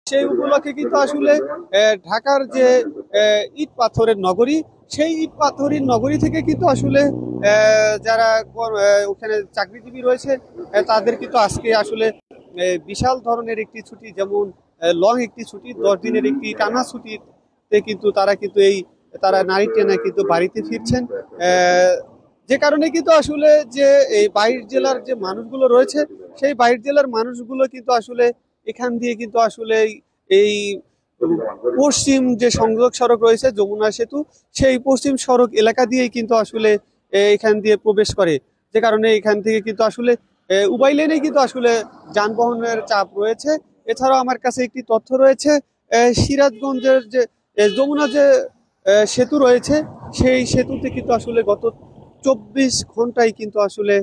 সেই উপলক্ষে কিন্তু আসলে ঢাকার যে ইট পাথরের নগরী, সেই ইট পাথরের নগরী থেকে কিন্তু আসলে যারা ওখানে চাকরিজীবী রয়েছে তাদের কিন্তু আজকে আসলে বিশাল ধরনের একটি ছুটি, যেমন লং একটি ছুটি, 10 দিনের একটি টানা ছুটিতে কিন্তু তারা নারী টেনে কিন্তু বাড়িতে ফিরছেন। যে কারণে কিন্তু আসলে যে এই বাইরের জেলার যে মানুষগুলো রয়েছে, সেই বাইরের জেলার মানুষগুলো কিন্তু আসলে এখান দিয়ে কিন্তু আসলে এই পশ্চিম যে সংযোগ সড়ক রয়েছে যমুনা সেতু, সেই পশ্চিম সড়ক এলাকা দিয়েই কিন্তু আসলে এখান দিয়ে প্রবেশ করে। যে কারণে এখান থেকে কিন্তু আসলে উভয় লেনে কিন্তু আসলে যানবাহনের চাপ রয়েছে। এছাড়াও আমার কাছে একটি তথ্য রয়েছে, সিরাজগঞ্জের যে যমুনা যে সেতু রয়েছে, সেই সেতুতে কিন্তু আসলে গত 24 ঘন্টায় কিন্তু আসলে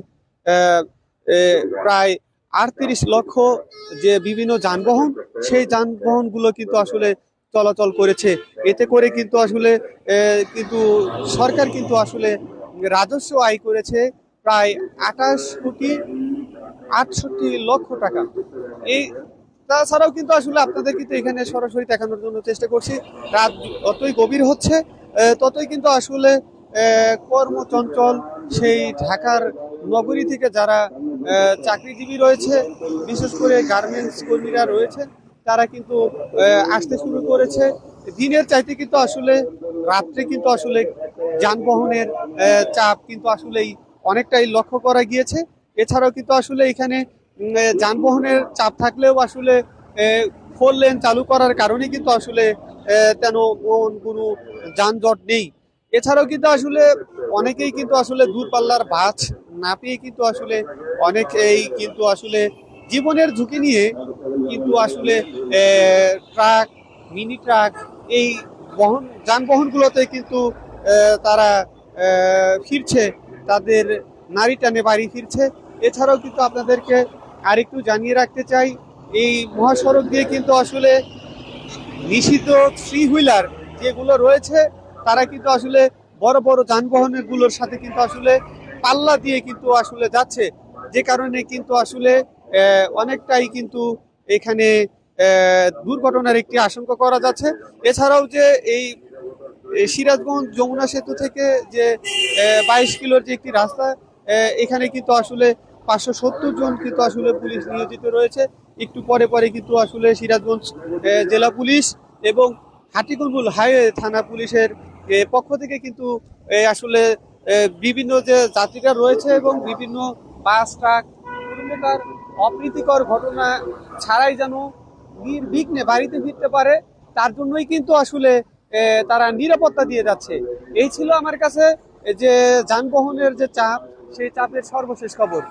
আহ, প্রায় 38 লক্ষ যে বিভিন্ন যানবাহন, সেই যানবাহনগুলো কিন্তু আসলে চলাচল করেছে। এতে করে কিন্তু আসলে কিন্তু সরকার কিন্তু আসলে রাজস্ব আয় করেছে প্রায় 28,68,00,000 টাকা। এই তাছাড়াও কিন্তু আসলে আপনাদের কিন্তু এখানে সরাসরি দেখানোর জন্য চেষ্টা করছি। রাত যতই গভীর হচ্ছে ততই কিন্তু আসলে কর্মচঞ্চল সেই ঢাকার নগরী থেকে যারা চাকরিজীবী রয়েছে, বিশেষ করে গার্মেন্টস কর্মীরা রয়েছে, তারা কিন্তু আসতে শুরু করেছে। দিনের চাইতে কিন্তু আসলে রাত্রে কিন্তু আসলে যানবাহনের চাপ কিন্তু আসলেই অনেকটাই লক্ষ্য করা গিয়েছে। এছাড়াও কিন্তু আসলে এখানে যানবাহনের চাপ থাকলেও আসলে 4 লেন চালু করার কারণে কিন্তু আসলে তেমন কোনো যানজট নেই। এছাড়াও কিন্তু আসলে অনেকেই কিন্তু আসলে দূরপাল্লার বাস না পেয়ে কিন্তু আসলে অনেকেই কিন্তু আসলে জীবনের ঝুঁকি নিয়ে কিন্তু আসলে ট্রাক, মিনি ট্রাক, এই যানবাহনগুলোতে কিন্তু তারা ফিরছে, তাদের নারী টানে বাড়ি ফিরছে। এছাড়াও কিন্তু আপনাদেরকে আরেকটু জানিয়ে রাখতে চাই, এই মহাসড়ক দিয়ে কিন্তু আসলে নিষিদ্ধ 3 হুইলার যেগুলো রয়েছে, তারা কিন্তু আসলে বড় বড় যানবাহনের গুলোর সাথে কিন্তু আসলে পাল্লা দিয়ে কিন্তু আসলে যাচ্ছে। যে কারণে কিন্তু আসলে অনেকটাই কিন্তু এখানে দুর্ঘটনার একটি আশঙ্কা করা যাচ্ছে। এছাড়াও যে এই সিরাজগঞ্জ যমুনা সেতু থেকে যে 22 কিলোর যে একটি রাস্তা, এখানে কিন্তু আসলে 570 জন কিন্তু আসলে পুলিশ নিয়োজিত রয়েছে। একটু পরে পরে কিন্তু আসলে সিরাজগঞ্জ জেলা পুলিশ এবং হাটিকুলবুল হাইওয়ে থানা পুলিশের পক্ষ থেকে কিন্তু আসলে বিভিন্ন যে যাত্রীরা রয়েছে এবং বিভিন্ন বাস, ট্রাক, কোনো প্রকার অপ্রীতিকর ঘটনা ছাড়াই যেন নির্বিঘ্নে বাড়িতে ফিরতে পারে, তার জন্যই কিন্তু আসলে তারা নিরাপত্তা দিয়ে যাচ্ছে। এই ছিল আমার কাছে যে যানবাহনের যে চাপ, সেই চাপের সর্বশেষ খবর।